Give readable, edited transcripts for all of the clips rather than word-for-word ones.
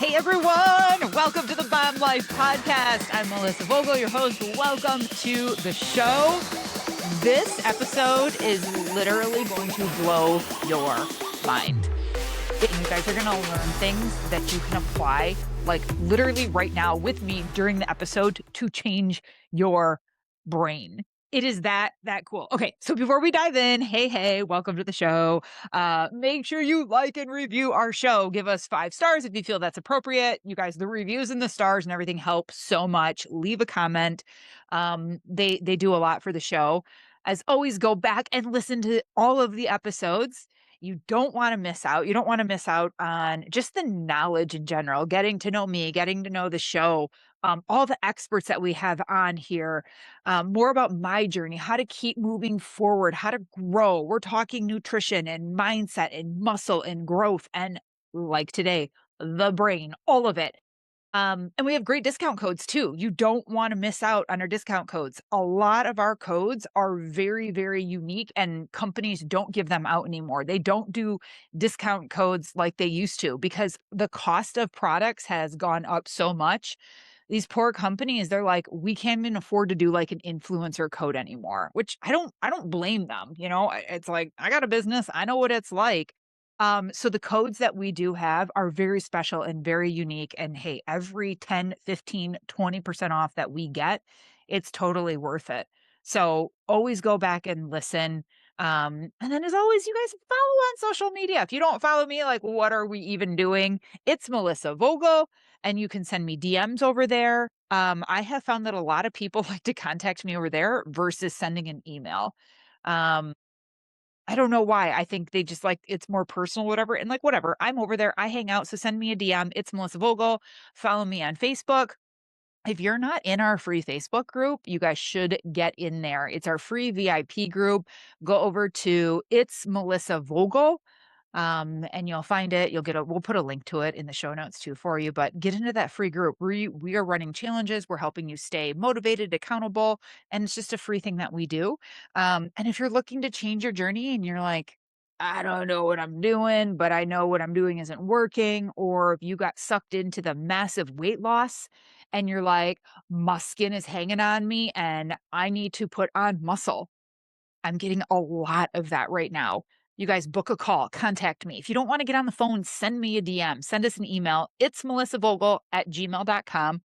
Hey everyone, welcome to the Bomb Life Podcast. I'm Melissa Vogel, your host. Welcome to the show. This episode is literally going to blow your mind. You guys are going to learn things that you can apply, like literally right now with me during the episode to change your brain. It is that cool. Okay, so before we dive in, hey, welcome to the show. Make sure you like and review our show. Give us 5 stars if you feel that's appropriate. You guys, the reviews and the stars and everything help so much. Leave a comment. They do a lot for the show. As always, go back and listen to all of the episodes. You don't want to miss out. You don't want to miss out on just the knowledge in general, getting to know me, getting to know the show, all the experts that we have on here, more about my journey, how to keep moving forward, how to grow. We're talking nutrition and mindset and muscle and growth and, like today, the brain, all of it. And we have great discount codes too. You don't want to miss out on our discount codes. A lot of our codes are very, very unique and companies don't give them out anymore. They don't do discount codes like they used to because the cost of products has gone up so much. These poor companies, they're like, we can't even afford to do like an influencer code anymore, which I don't blame them. It's like, I got a business. I know what it's like. So the codes that we do have are very special and very unique. And hey, every 10, 15, 20% off that we get, it's totally worth it. So always go back and listen. And then as always, you guys follow on social media. If you don't follow me, like, what are we even doing? It's Melissa Vogel, and you can send me DMs over there. I have found that a lot of people like to contact me over there versus sending an email. Um, I don't know why. I think they just like it's more personal, whatever. And like, whatever, I'm over there. I hang out. So send me a DM. It's Melissa Vogel. Follow me on Facebook. If you're not in our free Facebook group, you guys should get in there. It's our free VIP group. Go over to It's Melissa Vogel. And you'll find it. We'll put a link to it in the show notes too for you, but get into that free group. We are running challenges. We're helping you stay motivated, accountable, and it's just a free thing that we do. And if you're looking to change your journey and you're like, I don't know what I'm doing, but I know what I'm doing isn't working, or if you got sucked into the massive weight loss and you're like, my skin is hanging on me and I need to put on muscle. I'm getting a lot of that right now. You guys book a call, contact me. If you don't want to get on the phone, send me a DM, send us an email. It's melissavogel@gmail.com.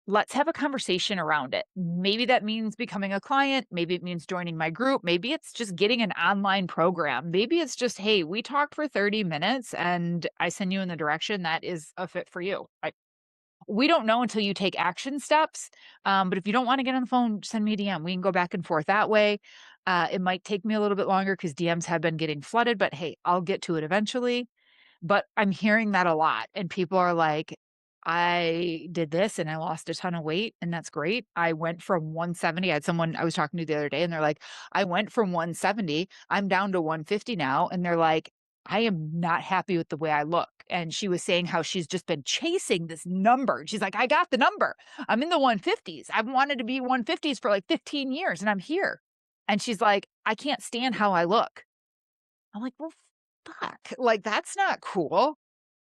Let's have a conversation around it. Maybe that means becoming a client. Maybe it means joining my group. Maybe it's just getting an online program. Maybe it's just, hey, we talked for 30 minutes and I send you in the direction that is a fit for you. We don't know until you take action steps. But if you don't want to get on the phone, send me a DM. We can go back and forth that way. It might take me a little bit longer because DMs have been getting flooded, but hey, I'll get to it eventually. But I'm hearing that a lot. And people are like, I did this and I lost a ton of weight, and that's great. I went from 170. I had someone I was talking to the other day, and they're like, I went from 170, I'm down to 150 now. And they're like, I am not happy with the way I look. And she was saying how she's just been chasing this number. She's like, I got the number. I'm in the 150s. I've wanted to be 150s for like 15 years and I'm here. And she's like, I can't stand how I look. I'm like, well, fuck, like, that's not cool.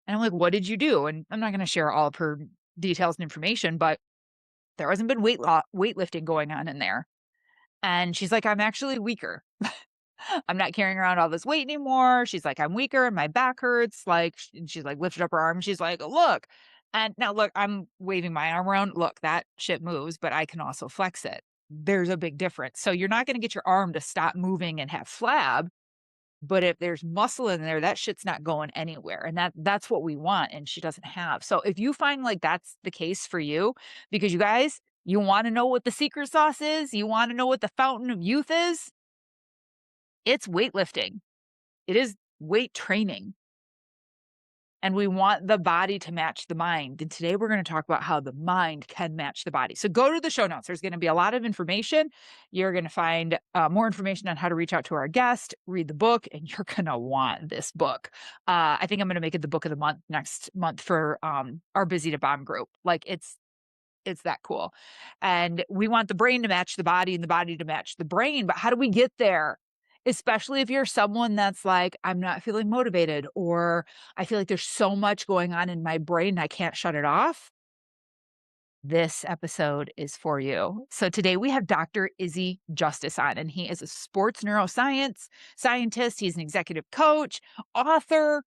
And I'm like, what did you do? And I'm not going to share all of her details and information, but there hasn't been weightlifting going on in there. And she's like, I'm actually weaker. I'm not carrying around all this weight anymore. She's like, I'm weaker and my back hurts. Like, she's like, lifted up her arm. She's like, look. And now look, I'm waving my arm around. Look, that shit moves, but I can also flex it. There's a big difference. So you're not going to get your arm to stop moving and have flab. But if there's muscle in there, that shit's not going anywhere. And that's what we want. And she doesn't have. So if you find like that's the case for you, because you guys, you want to know what the secret sauce is, you want to know what the fountain of youth is, it's weightlifting. It is weight training. And we want the body to match the mind. And today we're going to talk about how the mind can match the body. So go to the show notes. There's going to be a lot of information. You're going to find more information on how to reach out to our guest, read the book, and you're going to want this book. I think I'm going to make it the book of the month next month for our Busy to Bomb group. Like it's that cool. And we want the brain to match the body and the body to match the brain. But how do we get there? especially if you're someone that's like, I'm not feeling motivated, or I feel like there's so much going on in my brain, I can't shut it off. This episode is for you. So today we have Dr. Izzy Justice on, and he is a sports neuroscience scientist. He's an executive coach, author,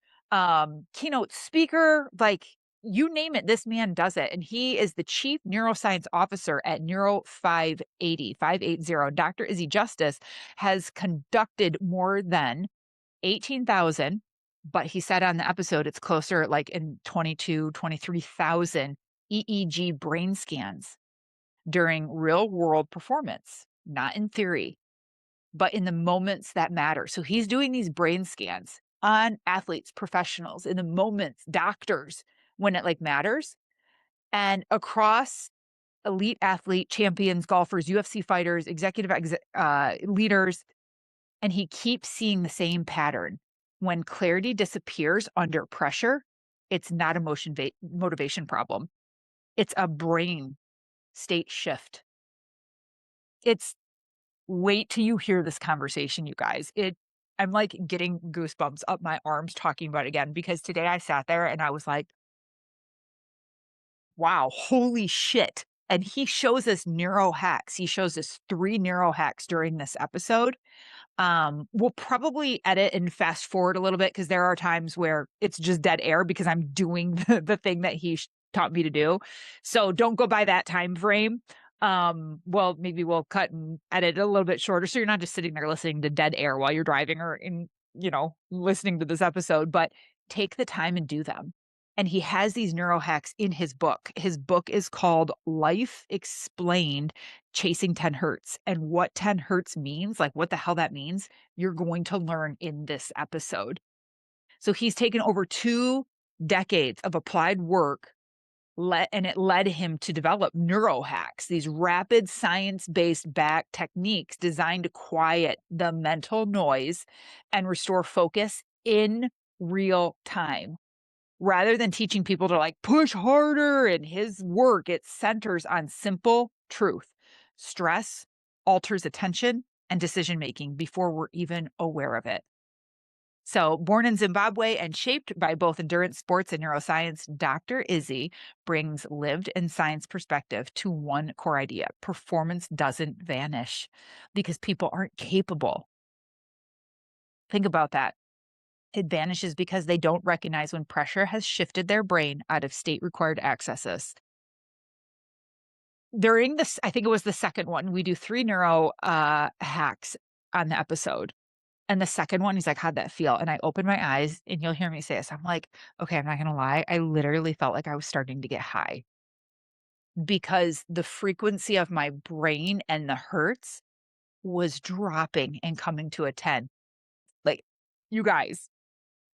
keynote speaker, like you name it, this man does it. And he is the Chief Neuroscience Officer at Neuro 580. Dr. Izzy Justice has conducted more than 18,000, but he said on the episode it's closer like in 23,000 EEG brain scans during real world performance, not in theory, but in the moments that matter. So he's doing these brain scans on athletes, professionals, in the moments, doctors, when it like matters, and across elite athlete, champions, golfers, UFC fighters, executive leaders, and he keeps seeing the same pattern. When clarity disappears under pressure, it's not a motivation problem. It's a brain state shift. It's wait till you hear this conversation, you guys. I'm like getting goosebumps up my arms talking about it again, because today I sat there and I was like, wow, holy shit. And he shows us neurohacks. He shows us 3 neurohacks during this episode. We'll probably edit and fast forward a little bit because there are times where it's just dead air because I'm doing the thing that he taught me to do. So don't go by that time frame. Well, maybe we'll cut and edit a little bit shorter so you're not just sitting there listening to dead air while you're driving or listening to this episode, but take the time and do them. And he has these neurohacks in his book. His book is called Life Explained: Chasing 10 Hertz. And what 10 Hertz means, like what the hell that means, you're going to learn in this episode. So he's taken over 2 decades of applied work, and it led him to develop neurohacks, these rapid science-based back techniques designed to quiet the mental noise and restore focus in real time. Rather than teaching people to like push harder in his work, it centers on simple truth. Stress alters attention and decision making before we're even aware of it. So, born in Zimbabwe and shaped by both endurance sports and neuroscience, Dr. Izzy brings lived and science perspective to one core idea: performance doesn't vanish because people aren't capable. Think about that. It vanishes because they don't recognize when pressure has shifted their brain out of state required accesses. During this, I think it was the second one, we do 3 neuro hacks on the episode. And the second one, he's like, how'd that feel? And I opened my eyes, and you'll hear me say this. I'm like, okay, I'm not going to lie. I literally felt like I was starting to get high because the frequency of my brain and the hertz was dropping and coming to a 10. Like, you guys,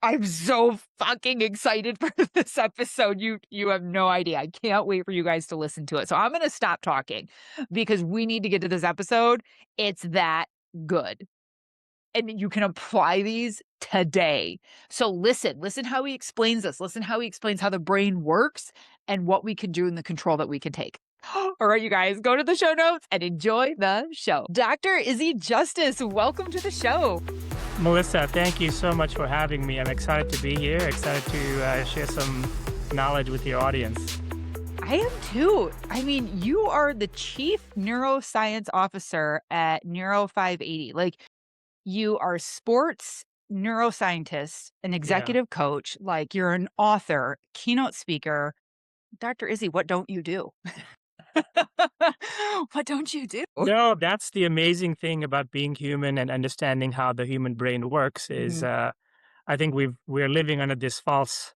I'm so fucking excited for this episode. You have no idea. I can't wait for you guys to listen to it. So I'm going to stop talking because we need to get to this episode. It's that good. And you can apply these today. So listen how he explains this. Listen how he explains how the brain works and what we can do and the control that we can take. All right, you guys, go to the show notes and enjoy the show. Dr. Izzy Justice, welcome to the show. Melissa, thank you so much for having me. I'm excited to be here, excited to share some knowledge with your audience. I am too. I mean, you are the Chief Neuroscience Officer at Neuro 580. Like, you are a sports neuroscientist, an executive coach, like you're an author, keynote speaker. Dr. Izzy, what don't you do? What don't you do? No, that's the amazing thing about being human and understanding how the human brain works is I think we're living under this false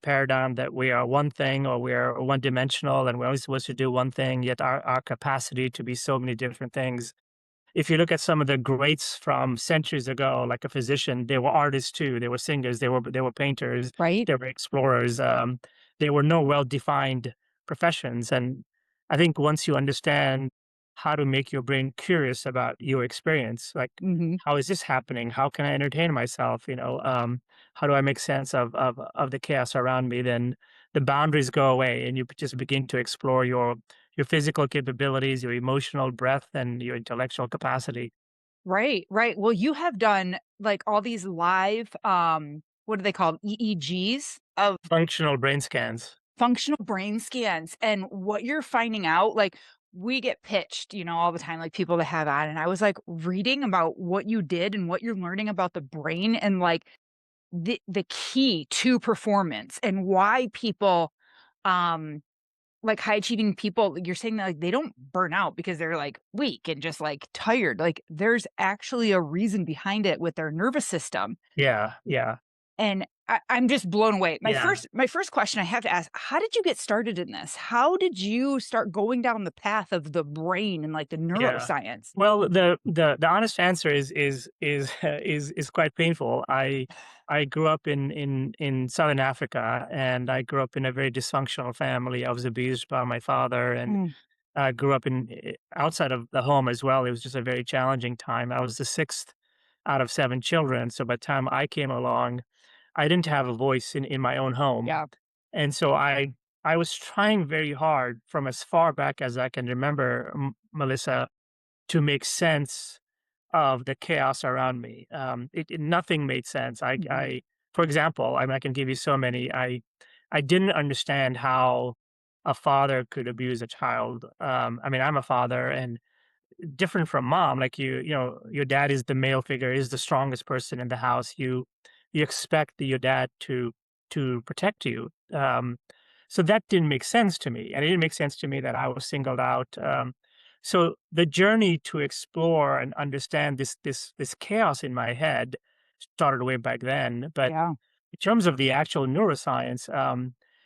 paradigm that we are one thing or we're one dimensional and we're only supposed to do one thing, yet our capacity to be so many different things. If you look at some of the greats from centuries ago, like a physician, they were artists too. They were singers. They were painters. Right? They were explorers. They were no well-defined professions. And I think once you understand how to make your brain curious about your experience, like how is this happening? How can I entertain myself? How do I make sense of the chaos around me? Then the boundaries go away, and you just begin to explore your physical capabilities, your emotional breadth, and your intellectual capacity. Right, right. Well, you have done, like, all these live, what do they call 'em? EEGs of Functional brain scans. functional brain scans, and what you're finding out, like, we get pitched, all the time, like, people that have that, and I was, like, reading about what you did and what you're learning about the brain and, like, the key to performance and why people, um like, high achieving people, you're saying that, like, they don't burn out because they're, like, weak and just, like, tired, like, there's actually a reason behind it with their nervous system, Yeah, yeah, and I'm just blown away. My yeah. first question I have to ask, how did you get started in this? How did you start going down the path of the brain and, like, the Yeah. neuroscience? Well, the honest answer is is quite painful. I grew up in Southern Africa, and I grew up in a very dysfunctional family. I was abused by my father, and Mm, I grew up outside of the home as well. It was just a very challenging time. I was the sixth out of seven children, so by the time I came along, I didn't have a voice in my own home, yeah. and so I was trying very hard from as far back as I can remember, Melissa, to make sense of the chaos around me. Nothing made sense. Mhm. For example, I mean, I can give you so many. I didn't understand how a father could abuse a child. I mean, I'm a father, and different from mom. Like your dad is the male figure, is the strongest person in the house. You expect your dad to protect you. So that didn't make sense to me, and it didn't make sense to me that I was singled out. So the journey to explore and understand this chaos in my head started way back then. But Yeah. in terms of the actual neuroscience,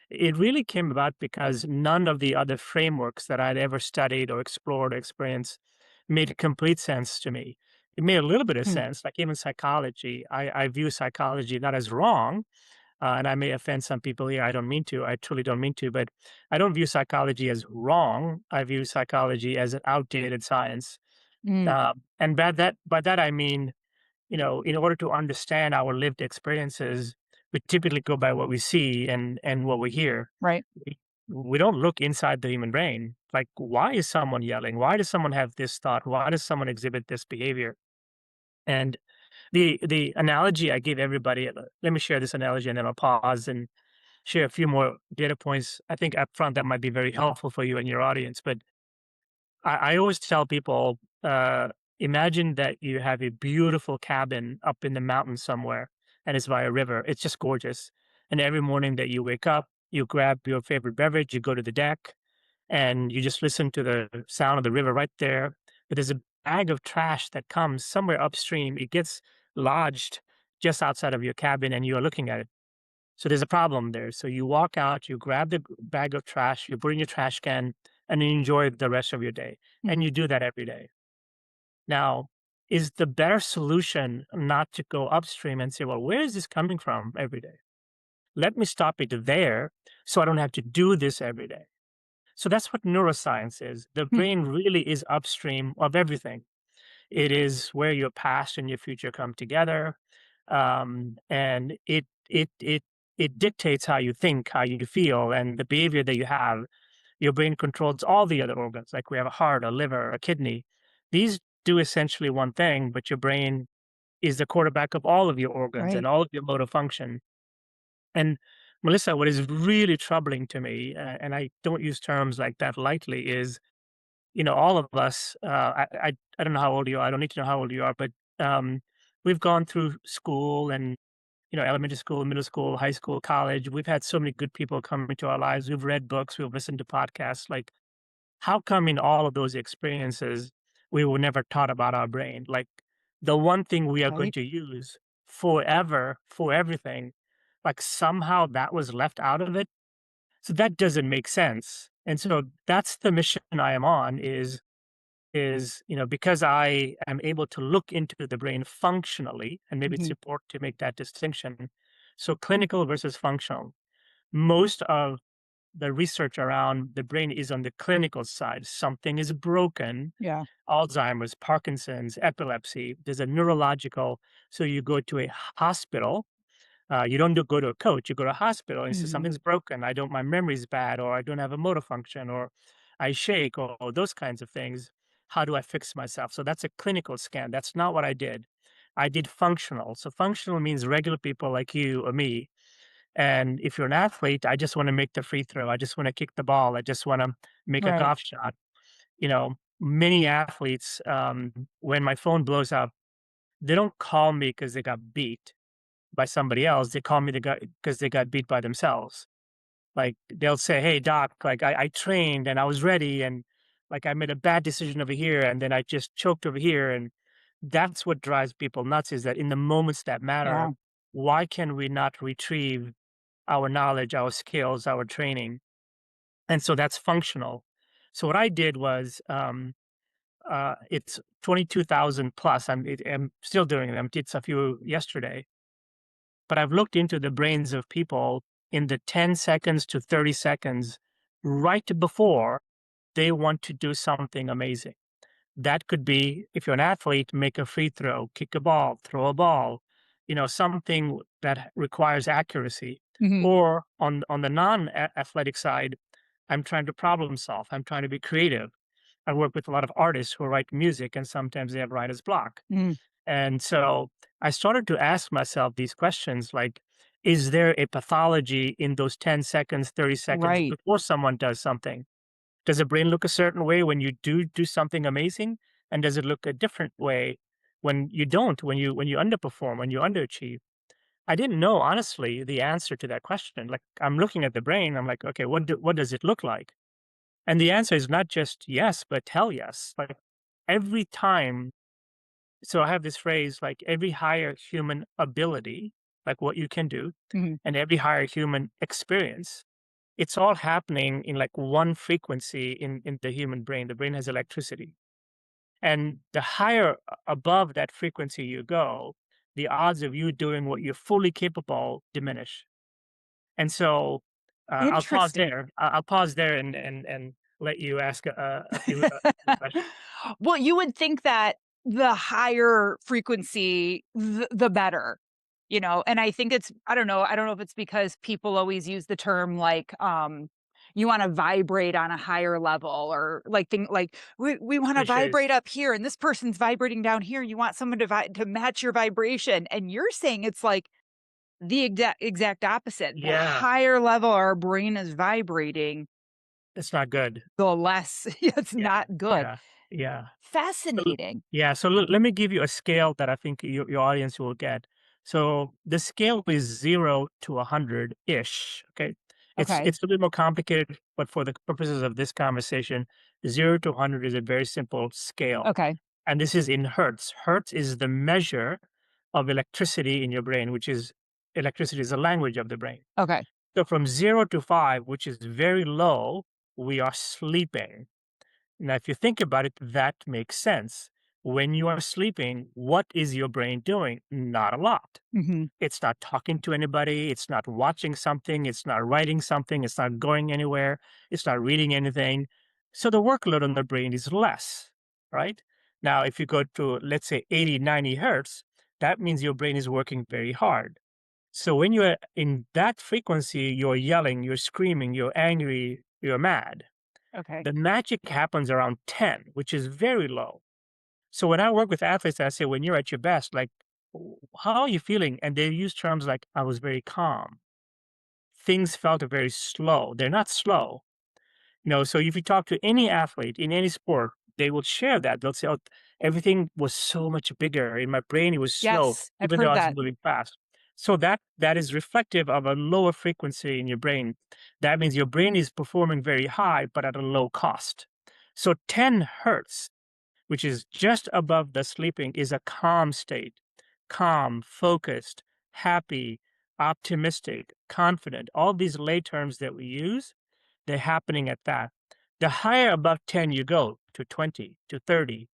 it really came about because none of the other frameworks that I'd ever studied or explored or experienced made complete sense to me. It made a little bit of Hmm. sense, like even psychology. I view psychology not as wrong, and I may offend some people here. I don't mean to. I truly don't mean to, but I don't view psychology as wrong. I view psychology as an outdated science. Mm, And by that I mean, in order to understand our lived experiences, we typically go by what we see and what we hear. right. We don't look inside the human brain. Like, why is someone yelling? Why does someone have this thought? Why does someone exhibit this behavior? And the analogy I give everybody, let me share this analogy and then I'll pause and share a few more data points, I think up front that might be very helpful for you and your audience. But I always tell people, imagine that you have a beautiful cabin up in the mountains somewhere and it's by a river. It's just gorgeous. And every morning that you wake up, you grab your favorite beverage, you go to the deck, and you just listen to the sound of the river right there. But there's a bag of trash that comes somewhere upstream. It gets lodged just outside of your cabin, and you are looking at it. So there's a problem there. So you walk out, you grab the bag of trash, you put it in your trash can, and you enjoy the rest of your day. And Mhm. you do that every day. Now, is the better solution not to go upstream and say, well, where is this coming from every day? Let me stop it there so I don't have to do this every day. So that's what neuroscience is. The Hmm. brain really is upstream of everything. It is where your past and your future come together, and it dictates how you think, how you feel, and the behavior that you have. Your brain controls all the other organs, like we have a heart, a liver, a kidney. These do essentially one thing, but your brain is the quarterback of all of your organs and Right. all of your motor function. And Melissa, what is really troubling to me, and I don't use terms like that lightly, is all of us, I don't know how old you are, I don't need to know how old you are, but, um, we've gone through school and, elementary school, middle school, high school, college. We've had so many good people come into our lives. We've read books, we've listened to podcasts. Like, how come in all of those experiences, we were never taught about our brain? Like, the one thing we are going Right. to use forever for everything, like, somehow that was left out of it? So that doesn't make sense. And so that's the mission I am on is because I am able to look into the brain functionally, and maybe it's Mhm. important to make that distinction. So clinical versus functional. Most of the research around the brain is on the clinical side. Something is broken. Yeah. Alzheimer's, Parkinson's, epilepsy. There's a neurological. So you go to a hospital, you don't go to a coach, you go to a hospital and you say, Mhm. something's broken. My memory's bad, or I don't have a motor function, or I shake, or those kinds of things. how do I fix myself? So that's a clinical scan. That's not what I did. I did functional. So functional means regular people like you or me. And if you're an athlete, I just want to make the free throw. I just want to kick the ball. I just want to make a Right. golf shot. Many athletes, when my phone blows up, they don't call me because they got beat by somebody else. They call me because they got beat by themselves. Like they'll say, "Hey doc, like I trained and I was ready and like I made a bad decision over here and then I just choked over here." And that's what drives people nuts is that in the moments that matter, Yeah. why can we not retrieve our knowledge, our skills, our training? And so that's functional. So what I did was it's 22,000 plus. I'm still doing them. Did a few yesterday, but I've looked into the brains of people in the 10 seconds to 30 seconds right before they want to do something amazing. That could be if you're an athlete, make a free throw, kick a ball, throw a ball, something that requires accuracy. Hmm. Or on the non-athletic side, I'm trying to problem solve. I'm trying to be creative. I work with a lot of artists who write music, and sometimes they have writer's block. Mm. And so I started to ask myself these questions like, is there a pathology in those 10 seconds, 30 seconds Right. before someone does something? Does the brain look a certain way when you do something amazing? And does it look a different way when you don't, when you underperform, when you underachieve? I didn't know honestly the answer to that question. Like I'm looking at the brain, I'm like, okay, what does it look like? And the answer is not just yes, but hell yes. Like every time so I have this phrase like every higher human ability, like what you can do, Hmm. and every higher human experience, it's all happening in like one frequency in the human brain. The brain has electricity. And the higher above that frequency you go, the odds of you doing what you're fully capable diminish. And so I'll pause Interesting. there. I'll pause there and let you ask a few questions. Well, you would think that the higher frequency, the better, and I think I don't know if it's because people always use the term like, you want to vibrate on a higher level or like we want to Cliches. vibrate up here and this person's vibrating down here. You want someone to match your vibration. And you're saying it's like the exact opposite. The Yeah, higher level our brain is vibrating, it's not good. the less it's Yeah, not good. yeah, yeah. So Fascinating. yeah, so let me give you a scale that I think your audience will get. So the scale is 0 to 100-ish, okay? It's Okay. it's a little more complicated, but for the purposes of this conversation, 0 to 100 is a very simple scale, Okay. and this is in hertz. Hertz is the measure of electricity in your brain, which is electricity is the language of the brain. Okay. So from 0 to 5, which is very low, we are sleeping. Now, if you think about it, that makes sense. When you are sleeping, what is your brain doing? Not a lot. Mhm. It's not talking to anybody. It's not watching something. It's not writing something. It's not going anywhere. It's not reading anything. So the workload on the brain is less, right? Now, if you go to, let's say, 80, 90 hertz, that means your brain is working very hard. So when you're in that frequency, you're yelling, you're screaming, you're angry, you're mad. Okay. The magic happens around 10, which is very low. So when I work with athletes, I say, when you're at your best, like, how are you feeling? And they use terms like, I was very calm. Things felt very slow. They're not slow. So if you talk to any athlete in any sport, they will share that. They'll say, oh, everything was so much bigger. In my brain, it was slow, Yes, I've even though heard I was that. moving fast. So that is reflective of a lower frequency in your brain. That means your brain is performing very high, but at a low cost. So 10 hertz, which is just above the sleeping, is a calm state. Calm, focused, happy, optimistic, confident. All these lay terms that we use, they're happening at that. The higher above 10 you go to 20, to 30,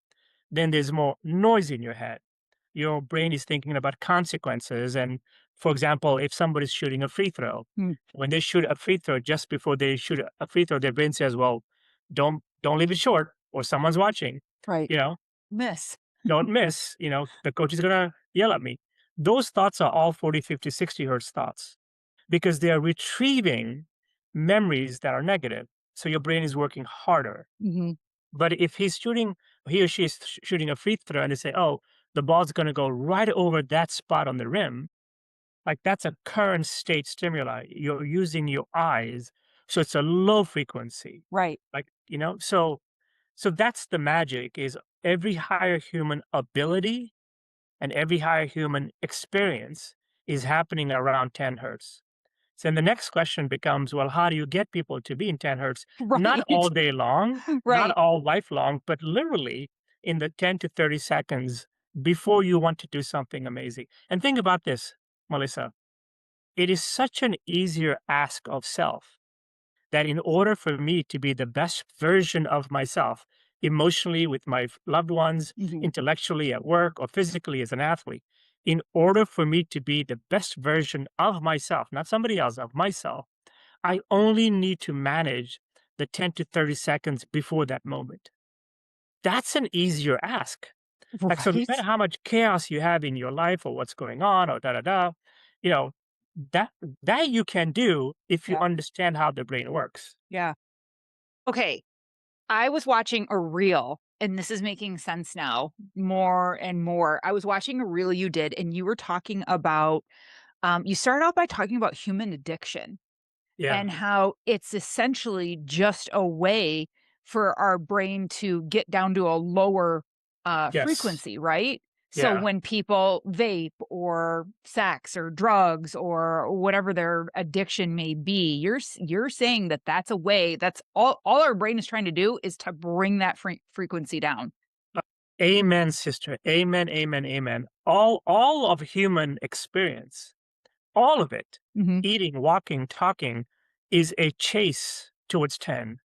then there's more noise in your head. Your brain is thinking about consequences. And for example, if somebody's shooting a free throw, Mm, when they shoot a free throw, just before they shoot a free throw, their brain says, well, don't leave it short or someone's watching, right. you know, Miss. don't miss, the coach is gonna yell at me. Those thoughts are all 40, 50, 60 hertz thoughts because they are retrieving memories that are negative. So your brain is working harder. Mhm. But if he's shooting he or she is shooting a free throw and they say, oh, the ball's going to go right over that spot on the rim. Like that's a current state stimuli. You're using your eyes. So it's a low frequency. Right. Like, so that's the magic is every higher human ability and every higher human experience is happening around 10 hertz. So then the next question becomes, well, how do you get people to be in 10 hertz? Not Right. all day long, not Right. all lifelong, but literally in the 10 to 30 seconds before you want to do something amazing. And think about this, Melissa. It is such an easier ask of self that in order for me to be the best version of myself, emotionally with my loved ones, Mhm. intellectually at work, or physically as an athlete, in order for me to be the best version of myself, not somebody else, of myself, I only need to manage the 10 to 30 seconds before that moment. That's an easier ask. Like, so no matter Right. how much chaos you have in your life or what's going on or da da da, you know, that that you can do if you Yeah. understand how the brain works. Yeah. Okay. I was watching a reel, and this is making sense now more and more. I was watching a reel you did, and you were talking about, you started out by talking about human addiction Yeah. and how it's essentially just a way for our brain to get down to a lower Yes. frequency, right? So Yeah. when people vape or sex or drugs or whatever their addiction may be, you're saying that that's a way, that's all our brain is trying to do is to bring that frequency down. Uh, Amen, sister. Amen, amen, amen. All of human experience, all of it, Hmm. eating, walking, talking, is a chase towards 10.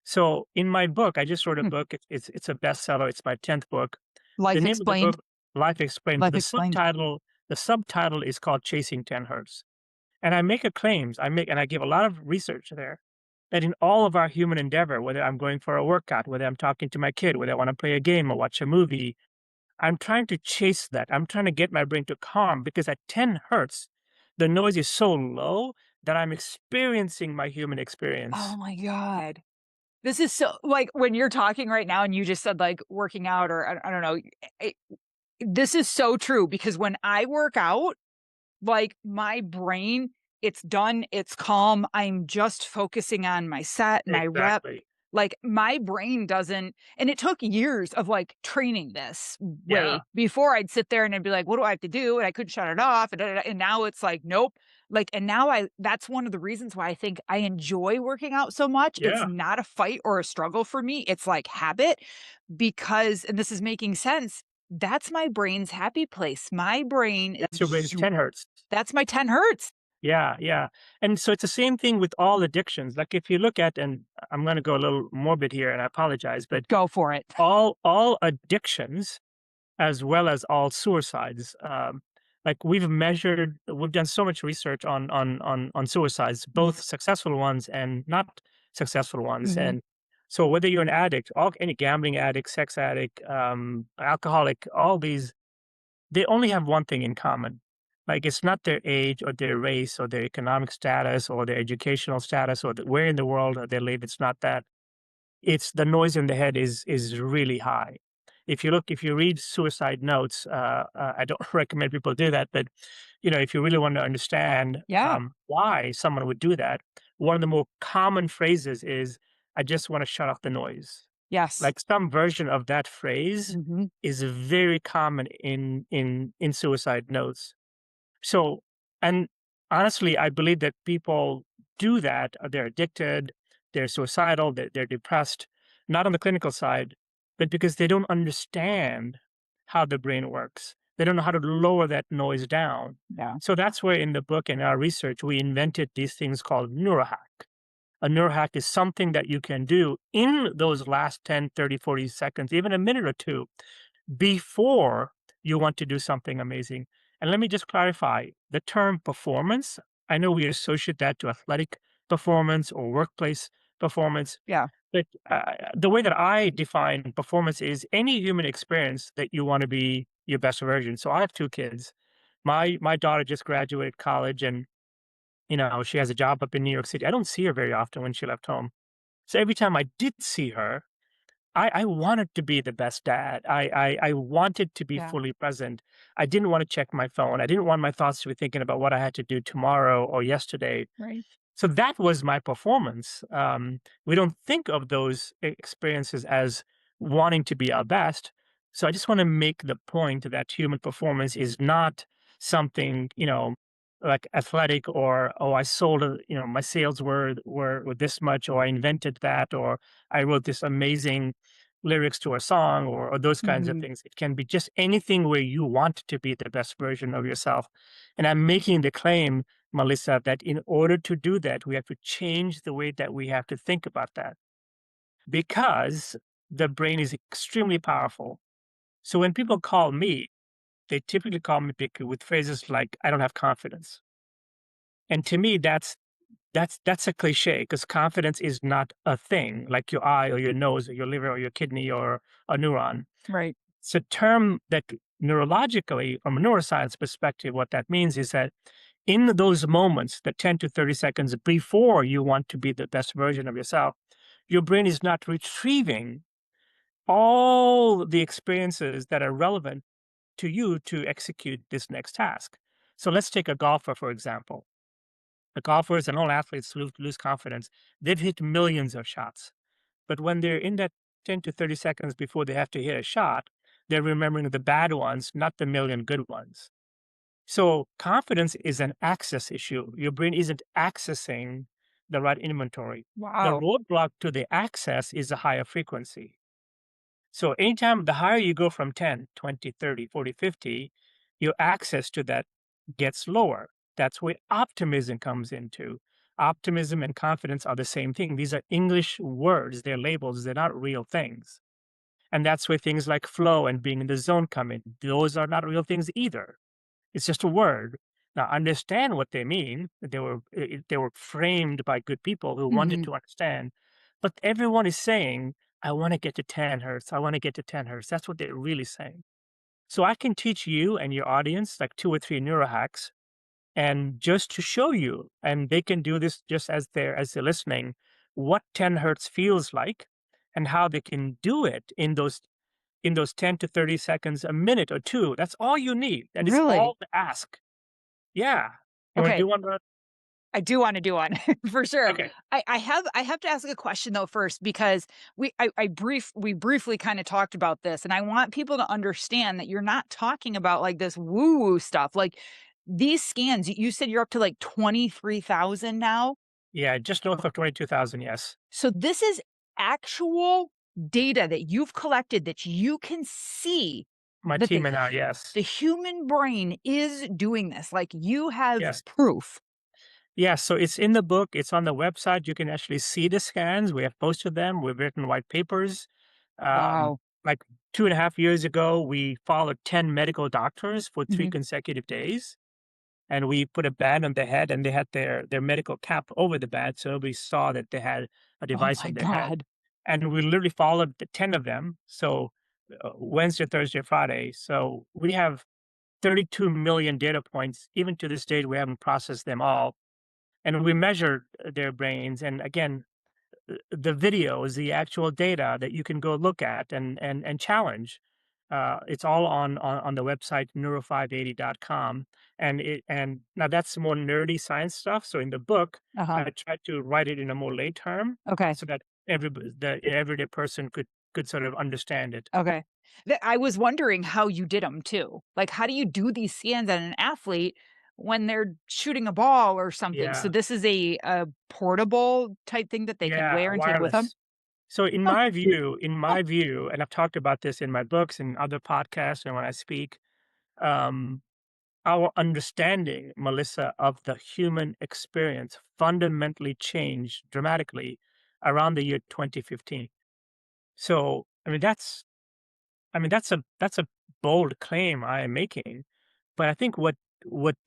So in my book, I just wrote a book. It's a bestseller. It's my 10th book. The Life name of the explained. book, Life Explained, but Life explained. the subtitle is called Chasing 10 Hertz. And I make a claims, and I give a lot of research there that in all of our human endeavor, whether I'm going for a workout, whether I'm talking to my kid, whether I want to play a game or watch a movie, I'm trying to chase that. I'm trying to get my brain to calm because at 10 hertz, the noise is so low that I'm experiencing my human Oh experience. my God. This is so like when you're talking right now and you just said like working out or I don't know. It, this is so true because when I work out, like my brain, it's done, it's calm. I'm just focusing on my set, my rep. Exactly. Like my brain doesn't, and it took years of like training this Yeah. way before I'd sit there and I'd be like, what do I have to do? And I couldn't shut it off. And, da, da, da. And now it's like, nope. Like, and now that's one of the reasons why I think I enjoy working out so much. It's Yeah. not a fight or a struggle for me. It's like habit because, and this is making sense. That's my brain's happy place. My brain That's your brain's 10 hertz. that's my 10 hertz. Yeah, yeah. And so it's the same thing with all addictions. Like if you look at, and I'm going to go a little morbid here and I apologize, but Go for it. all addictions as well as all suicides. Like we've done so much research on suicides, Mhm, both successful ones and not successful ones. mhm. And so whether you're an addict, any gambling addict, sex addict, alcoholic, all these, they only have one thing in common. Like it's not their age or their race or their economic status or their educational status or where in the world they live. It's not that it's the noise in the head is really high. If you read suicide notes, I don't recommend people do that, but if you really want to understand Yeah. why someone would do that, one of the more common phrases is, "I just want to shut off the noise." Yes. Like some version of that phrase Mhm. is very common in suicide notes. So, and honestly, I believe that people do that. They're addicted, they're suicidal, they're depressed, not on the clinical side, but because they don't understand how the brain works. They don't know how to lower that noise down. Yeah. So that's where in the book and our research, we invented these things called neurohack. A neurohack is something that you can do in those last 10, 30, 40 seconds, even a minute or two before you want to do something amazing. And let me just clarify the term performance. I know we associate that to athletic performance or workplace performance, Yeah. but the way that I define performance is any human experience that you want to be your best version. So I have two kids. My daughter just graduated college, and she has a job up in New York City. I don't see her very often when she left home. So every time I did see her, I wanted to be the best dad. I wanted to be Yeah. fully present. I didn't want to check my phone. I didn't want my thoughts to be thinking about what I had to do tomorrow or yesterday. Right. So that was my performance. We don't think of those experiences as wanting to be our best. So I just want to make the point that human performance is not something, like athletic or, oh, I sold my sales were this much, or I invented that, or I wrote this amazing lyrics to a song, or those kinds of Hmm. things. It can be just anything where you want to be the best version of yourself. And I'm making the claim, Melissa, that in order to do that, we have to change the way that we have to think about that, because the brain is extremely powerful. So when people call me, they typically call me with phrases like, I don't have confidence. And to me, that's a cliche, because confidence is not a thing like your eye or your nose or your liver or your kidney or a neuron. Right. It's a term that neurologically, from a neuroscience perspective, what that means is that in those moments, the 10 to 30 seconds before you want to be the best version of yourself, your brain is not retrieving all the experiences that are relevant to you to execute this next task. So let's take a golfer, for example. The golfers and all athletes who lose confidence, they've hit millions of shots. But when they're in that 10 to 30 seconds before they have to hit a shot, they're remembering the bad ones, not the million good ones. So confidence is an access issue. Your brain isn't accessing the right inventory. The Wow. roadblock to the access is a higher frequency. So anytime the higher you go from 10, 20, 30, 40, 50, your access to that gets lower. That's where optimism comes into. Optimism and confidence are the same thing. These are English words, they're labels, they're not real things. And that's where things like flow and being in the zone come in. Those are not real things either. It's just a word. Now, understand what they mean. They were framed by good people who wanted Hmm. to understand. But everyone is saying, "I want to get to 10 hertz. I want to get to 10 hertz." That's what they're really saying. So I can teach you and your audience like 2 or 3 neurohacks, and just to show you, and they can do this just as they're listening, what 10 hertz feels like, and how they can do it in those 10 to 30 seconds, a minute or two. That's all you need. That is Really? all to ask. Yeah. You wanna Okay. do one, bud? I do want to do one for sure. Okay. I have to ask a question though first, because we briefly kind of talked about this, and I want people to understand that you're not talking about like this woo woo stuff. Like these scans, you said you're up to like 23,000 now. Yeah, just north of 22,000, yes. So this is actual data that you've collected that you can see My that team and I, yes. the human brain is doing this. Like you have Yes. proof. Yeah, so it's in the book, it's on the website, you can actually see the scans, we have posted them, we've written white papers. Wow. Like 2.5 years ago, we followed 10 medical doctors for 3 Mhm. consecutive days, and we put a band on their head, and they had their medical cap over the band, so nobody saw that they had a Oh device my on their head. God. And we literally followed the 10 of them, so, Wednesday, Thursday, Friday. So we have 32 million data points. Even to this date, we haven't processed them all, and we measured, their brains, and again, the videos, the actual data that you can go look at and challenge. It's all on the website neuro580.com. And now that's more nerdy science stuff. So in the book, Uh-huh. I tried to write it in a more lay term Okay. so that the everyday person could sort of understand it. Okay. I was wondering how you did them too. Like, how do you do these scans on an athlete when they're shooting a ball or something? So Yeah, this is a portable type thing that they can yeah, wear and take with them? wireless. So Huh, in huh. my view, and I've talked about this in my books and other podcasts and when I speak, um, our understanding, Melissa, of the human experience fundamentally changed dramatically around the year 2015. So, that's a bold claim I am making, but I think what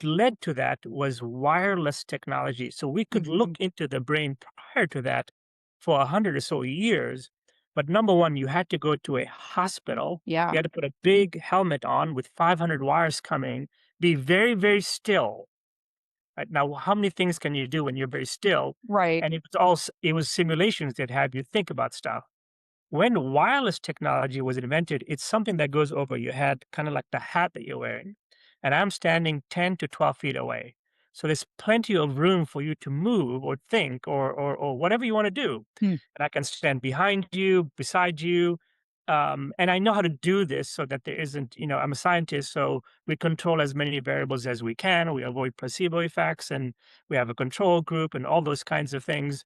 led to that was wireless technology. So we could look Mhm. into the brain prior to that for 100 or so years. But number one, you had to go to a hospital. Yeah. You had to put a big helmet on with 500 wires coming, be very, very still. Right? Now, how many things can you do when you're very still? Right. And it was simulations that have you think about stuff. When wireless technology was invented, it's something that goes over your head, kind of like the hat that you're wearing. And I'm standing 10 to 12 feet away. So there's plenty of room for you to move or think or whatever you want to do. Hmm. And I can stand behind you, beside you. And I know how to do this so that there isn't, I'm a scientist, so we control as many variables as we can. We avoid placebo effects and we have a control group and all those kinds of things.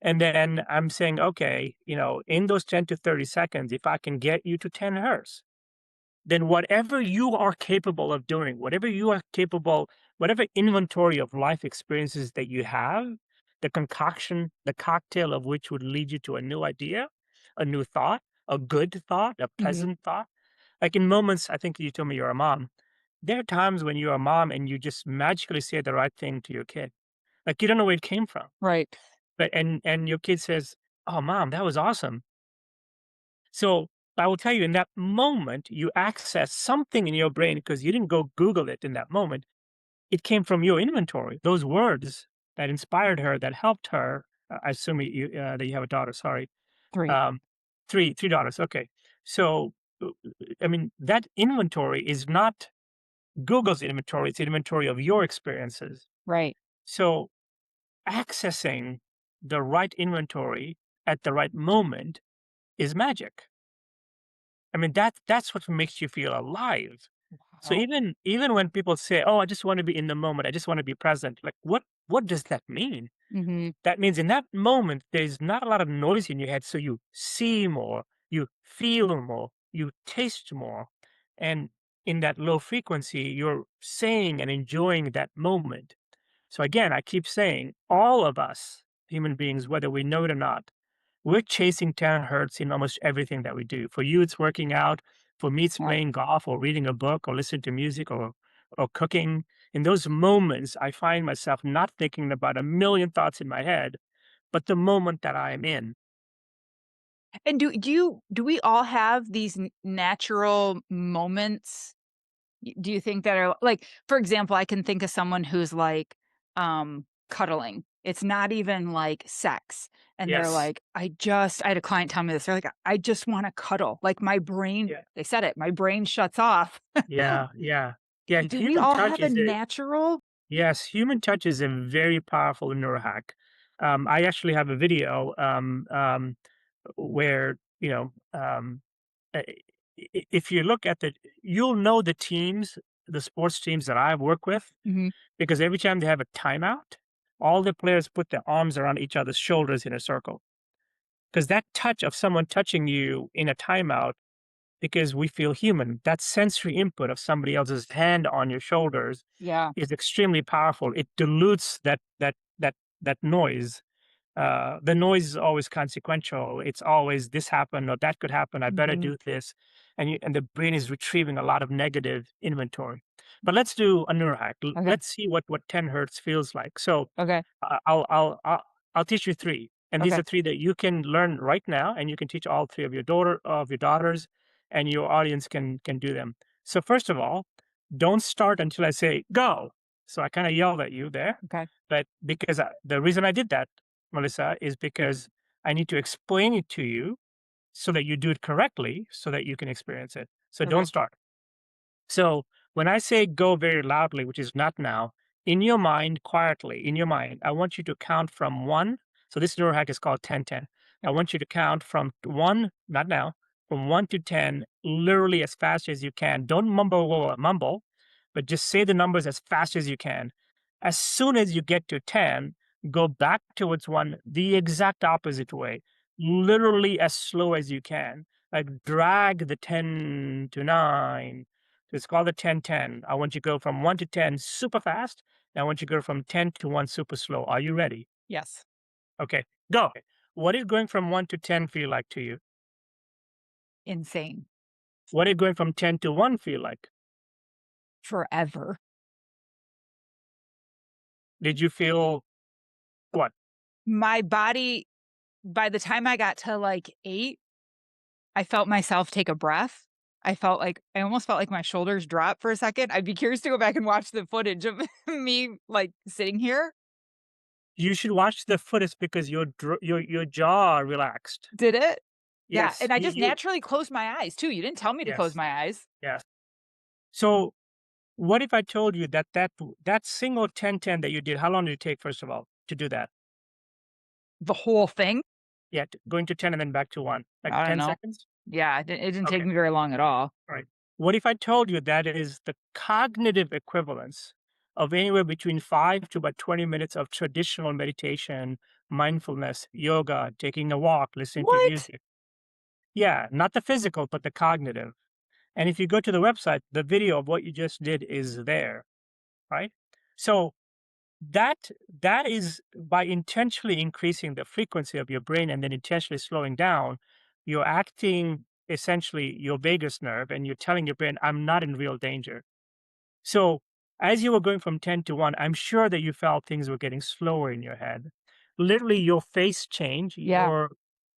And then I'm saying, okay, in those 10 to 30 seconds, if I can get you to 10 hertz, then whatever you are capable of doing, whatever you are capable, whatever inventory of life experiences that you have, the concoction, the cocktail of which would lead you to a new idea, a new thought, a good thought, a Hmm. pleasant thought. Like in moments, I think you told me you're a mom. There are times when you're a mom and you just magically say the right thing to your kid. Like you don't know where it came from. Right. But and your kid says, "Oh, mom, that was awesome." So I will tell you, in that moment, you access something in your brain because you didn't go Google it in that moment. It came from your inventory. Those words that inspired her, that helped her. I assume that you have a daughter. Sorry, 3. um, three daughters. Okay, so I mean that inventory is not Google's inventory. It's inventory of your experiences. Right. So accessing the right inventory at the right moment is magic. I mean, that's what makes you feel alive. So Wow. even when people say, "Oh, I just want to be in the moment. I just want to be present." Like, what does that mean? Mhm. That means in that moment, there's not a lot of noise in your head, so you see more, you feel more, you taste more, and in that low frequency, you're saying and enjoying that moment. So again, I keep saying, all of us human beings, whether we know it or not, we're chasing 10 hertz in almost everything that we do. For you, it's working out. For me, it's Yeah. playing golf or reading a book or listening to music or cooking. In those moments, I find myself not thinking about a million thoughts in my head, but the moment that I am in. And do we all have these natural moments? Do you think that are like, for example, I can think of someone who's like cuddling. It's not even like sex. And they're Yes. like, I had a client tell me this. They're like, I just want to cuddle. Like my brain, Yeah. they said it, my brain shuts off. Yeah. Yeah. Yeah. Do we all have a natural? Yes, human touch is a very powerful neurohack. I actually have a video where uh, if you look at you'll know the teams, the sports teams that I work with, Mhm. because every time they have a timeout, all the players put their arms around each other's shoulders in a circle. Because that touch of someone touching you in a timeout, because we feel human, that sensory input of somebody else's hand on your shoulders Yeah. is extremely powerful. It dilutes that noise. The noise is always consequential. It's always this happened or that could happen. I better Mhm. do this, and the brain is retrieving a lot of negative inventory. But let's do a neurohack. Okay. Let's see what 10 hertz feels like. So Okay. I'll teach you three, and these Okay. are three that you can learn right now, and you can teach all three of your daughters, and your audience can do them. So first of all, don't start until I say go. So I kind of yelled at you there, Okay. but because the reason I did that, Melissa, is because I need to explain it to you so that you do it correctly, so that you can experience it. So don't Okay. start. So when I say go very loudly, which is not now, in your mind, quietly, in your mind, I want you to count from one. So this neurohack is called 10-10. I Okay. want you to count from one, not now, from 1 to 10, literally as fast as you can. Don't mumble, but just say the numbers as fast as you can. As soon as you get to 10, go back towards one the exact opposite way, literally as slow as you can. Like drag the 10 to 9, so it's called the 10-10. I want you to go from 1 to 10 super fast. And I want you to go from 10 to 1 super slow. Are you ready? Yes. Okay, go. What did going from 1 to 10 feel like to you? Insane. What did going from 10 to 1 feel like? Forever. Did you feel what? My body, by the time I got to like 8, I felt myself take a breath. I almost felt like my shoulders dropped for a second. I'd be curious to go back and watch the footage of me, like, sitting here. You should watch the footage because your jaw relaxed. Did it? Yeah, Yes. and I You just naturally closed my eyes too. You didn't tell me to close yes. my eyes. Yes. So what if I told you that that single 10-10 that you did, how long did it take, first of all, to do that? The whole thing? Yeah, going to 10 and then back to 1, like I don't 10 know. seconds? Yeah, it didn't take Okay, me very long at all. all right. What if I told you that is the cognitive equivalence of anywhere between 5 to about 20 minutes of traditional meditation, mindfulness, yoga, taking a walk, listening to What? music? Yeah, not the physical, but the cognitive. And if you go to the website, the video of what you just did is there, right? So that that is by intentionally increasing the frequency of your brain and then intentionally slowing down, you're acting essentially your vagus nerve and you're telling your brain, I'm not in real danger. So as you were going from 10 to 1, I'm sure that you felt things were getting slower in your head. Literally your face change, Yeah. your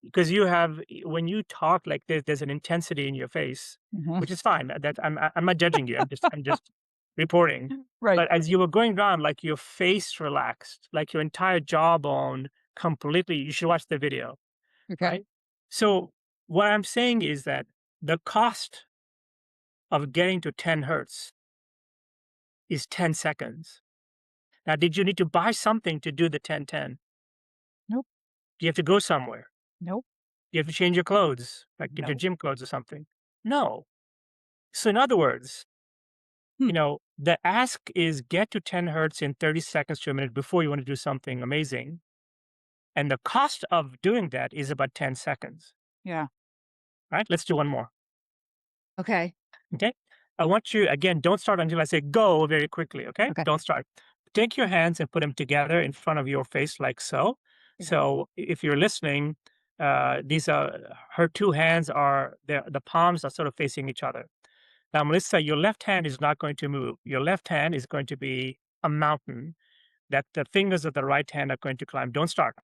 because you have when you talk like there's an intensity in your face, Mhm. which is fine. That I'm not judging you. I'm just reporting. Right. But as you were going down, like your face relaxed, like your entire jawbone completely. You should watch the video, Okay. right? So what I'm saying is that the cost of getting to 10 hertz is 10 seconds. Now, did you need to buy something to do the 10-10? Nope. Do you have to go somewhere? Nope. Do you have to change your clothes, like into Nope. gym clothes or something? No. So in other words, Hmm. the ask is get to 10 hertz in 30 seconds to a minute before you want to do something amazing. And the cost of doing that is about 10 seconds, Yeah. right? Let's do one more. Okay. Okay. I want you, again, don't start until I say go very quickly. Okay. Okay. Don't start. Take your hands and put them together in front of your face, like so. Okay. So if you're listening, these are her two hands are the palms are sort of facing each other. Now, Melissa, your left hand is not going to move. Your left hand is going to be a mountain that the fingers of the right hand are going to climb. Don't start.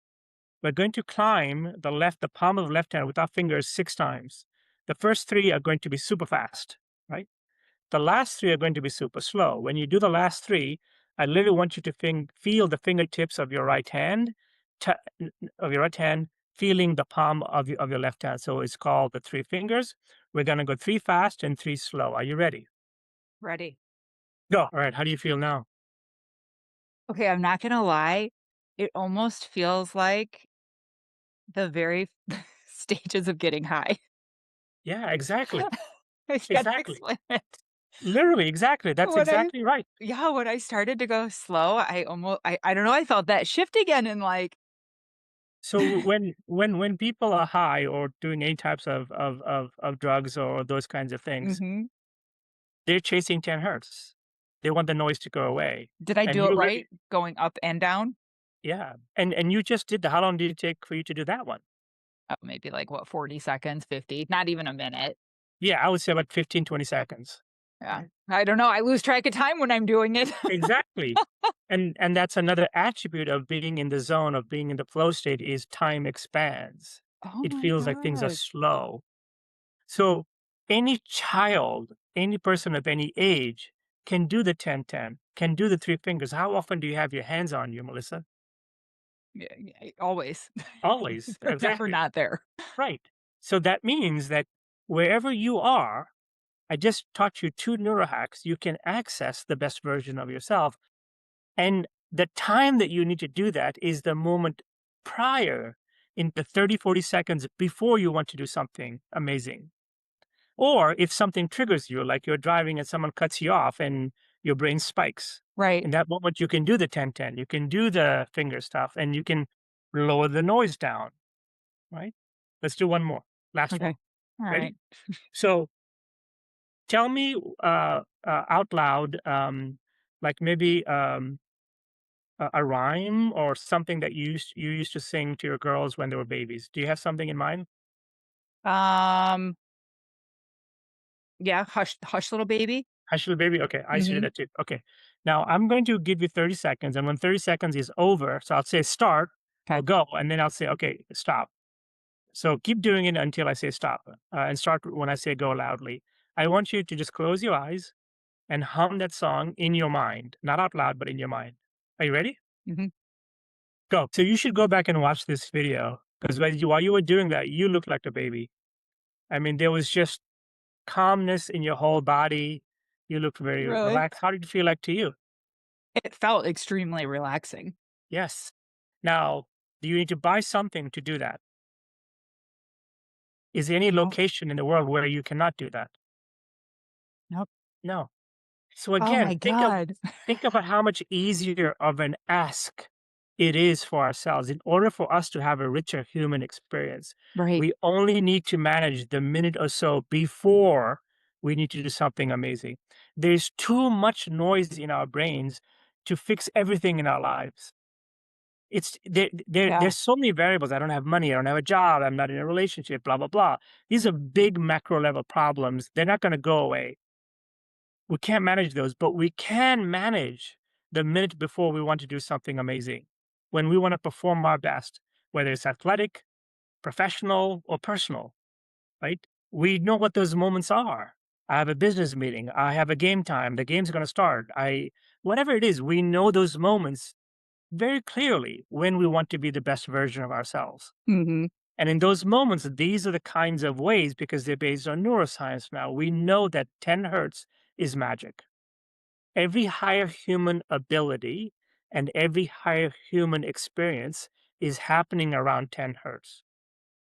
We're going to climb the palm of the left hand with our fingers 6 times. The first three are going to be super fast, right? The last three are going to be super slow. When you do the last three, I literally want you to feel the fingertips of your right hand, t- feeling the palm of your left hand. So it's called the three fingers. We're going to go three fast and three slow. Are you ready? Ready. Go. All right. How do you feel now? Okay, I'm not gonna lie. It almost feels like the very stages of getting high. Yeah, exactly. I can't Exactly. explain it. Literally, exactly. That's When I exactly right. Yeah, when I started to go slow, I don't know, I felt that shift again and like So when people are high or doing any types of drugs or those kinds of things, Mhm. they're chasing 10 hertz. They want the noise to go away. Did I And do it you right? really Going up and down? yeah. And you just did that. How long did it take for you to do that one? Oh, maybe like what, 40 seconds, 50, not even a minute. Yeah, I would say about 15, 20 seconds. Yeah. Right? I don't know, I lose track of time when I'm doing it. Exactly. And that's another attribute of being in the zone, of being in the flow state is time expands. Oh It my feels like things are gosh. slow. So any child, any person of any age can do the 10-10, can do the three fingers. How often do you have your hands on you, Melissa? Yeah, yeah, always. Always. They're never Exactly. not there. Right. So that means that wherever you are, I just taught you two neurohacks. You can access the best version of yourself. And the time that you need to do that is the moment prior in the 30, 40 seconds before you want to do something amazing. Or if something triggers you, like you're driving and someone cuts you off and your brain spikes. Right. In that moment, you can do the 10-10, you can do the finger stuff, and you can lower the noise down, right? Let's do one more. Last one. Okay. All Ready? right. So tell me out loud, like maybe a rhyme or something that you used to sing to your girls when they were babies. Do you have something in mind? Um, yeah, hush little baby. Hush Little Baby? Okay, I used to do Mhm. that too. Okay. Now I'm going to give you 30 seconds, and when 30 seconds is over, so I'll say start or 'Kay. go, and then I'll say, okay, stop. So keep doing it until I say stop, and start when I say go loudly. I want you to just close your eyes and hum that song in your mind, not out loud, but in your mind. Are you ready? Mhm. Go. So you should go back and watch this video because while you were doing that, you looked like a baby. I mean, there was just calmness in your whole body. You looked very Really? relaxed. How did it feel like to you? It felt extremely relaxing. Yes. Now, do you need to buy something to do that? Is there any No, location in the world where you cannot do that? nope. No. So Oh again, my God. think about how much easier of an ask it is for ourselves. In order for us to have a richer human experience, Right. we only need to manage the minute or so before we need to do something amazing. There's too much noise in our brains to fix everything in our lives. It's Yeah. there's so many variables. I don't have money, I don't have a job, I'm not in a relationship, blah, blah, blah. These are big macro level problems. They're not going to go away. We can't manage those, but we can manage the minute before we want to do something amazing. When we want to perform our best, whether it's athletic, professional, or personal, right? We know what those moments are. I have a business meeting, I have a game time, the game's going to start. Whatever it is, we know those moments very clearly when we want to be the best version of ourselves. Hmm. And in those moments, these are the kinds of ways, because they're based on neuroscience now, we know that 10 hertz is magic. Every higher human ability and every higher human experience is happening around 10 hertz.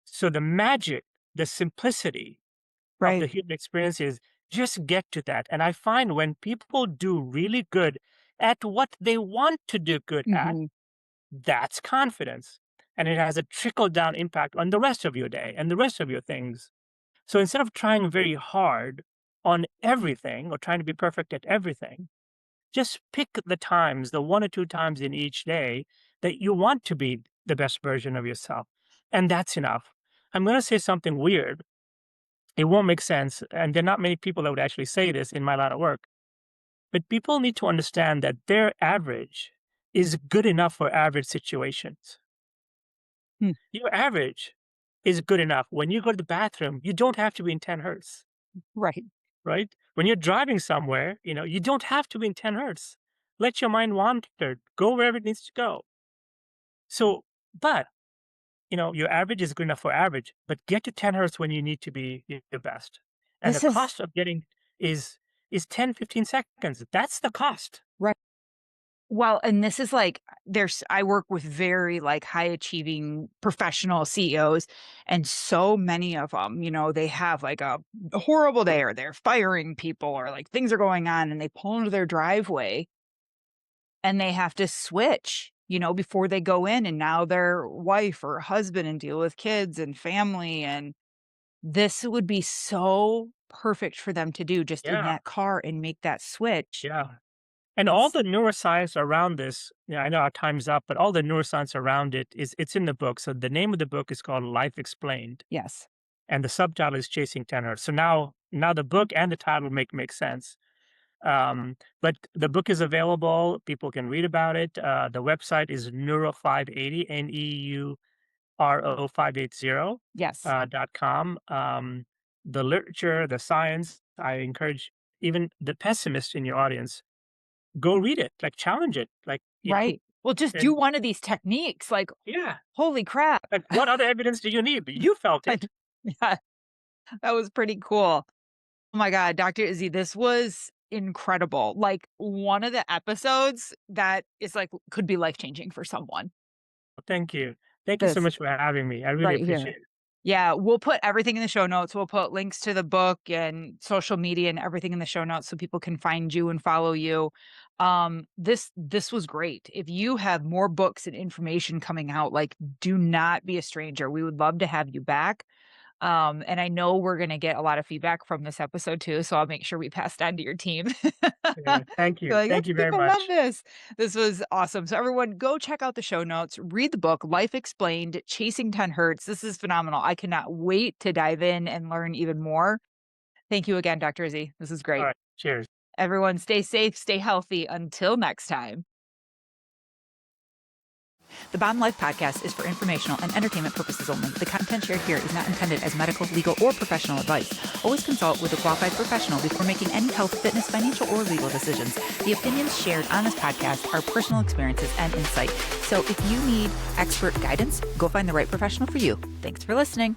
So the magic, the simplicity of the Right. human experience is just get to that. And I find when people do really good at what they want to do good at, Hmm. that's confidence. And it has a trickle down impact on the rest of your day and the rest of your things. So instead of trying very hard on everything or trying to be perfect at everything, just pick the times, the 1 or 2 times in each day that you want to be the best version of yourself, and that's enough. I'm gonna say something weird. It won't make sense, and there are not many people that would actually say this in my line of work, but people need to understand that their average is good enough for average situations. Hmm. Your average is good enough. When you go to the bathroom, you don't have to be in 10 hertz, Right. right? When you're driving somewhere, you don't have to be in 10 hertz. Let your mind wander, go wherever it needs to go. So, but your average is good enough for average, but get to 10 hertz when you need to be the best. And the This is cost of getting is 10, 15 seconds. That's the cost. right. Well, and this is like I work with very like high achieving professional CEOs, and so many of them, they have like a horrible day, or they're firing people, or like things are going on, and they pull into their driveway and they have to switch, before they go in, and now their wife or husband and deal with kids and family, and this would be so perfect for them to do just in Yeah, that car and make that switch. yeah. And all It's the neuroscience around this, I know our time's up, but all the neuroscience around it's in the book. So the name of the book is called Life Explained, yes. and the subtitle is Chasing 10 Hertz. So now the book and the title make sense. But the book is available. People can read about it. The website is Neuro 580, Neuro 580 Yes. .com. The literature, the science, I encourage even the pessimist in your audience, go read it, like challenge it, Right. Well, just do and one of these techniques, like, yeah, holy crap. like what other evidence do you need? You felt I it. Yeah, that was pretty cool. Oh my god, Dr. Izzy, this was incredible. Like, one of the episodes that is, like, could be life-changing for someone. Thank you. Thank you so This much for having me. I really right appreciate here. it. Yeah, we'll put everything in the show notes. We'll put links to the book and social media and everything in the show notes so people can find you and follow you. This was great. If you have more books and information coming out, like, do not be a stranger. We would love to have you back. And I know we're gonna get a lot of feedback from this episode too, so I'll make sure we pass it on to your team. Yeah, thank You're you. like, "Oh, Thank you very people love much. this." This was awesome. So everyone go check out the show notes, read the book, Life Explained, Chasing 10 Hertz. This is phenomenal. I cannot wait to dive in and learn even more. Thank you again, Dr. Izzy. This is All great. right. Cheers. Everyone stay safe, stay healthy. Until next time. The Bottom Life podcast is for informational and entertainment purposes only. The content shared here is not intended as medical, legal, or professional advice. Always consult with a qualified professional before making any health, fitness, financial, or legal decisions. The opinions shared on this podcast are personal experiences and insight. So if you need expert guidance, go find the right professional for you. Thanks for listening.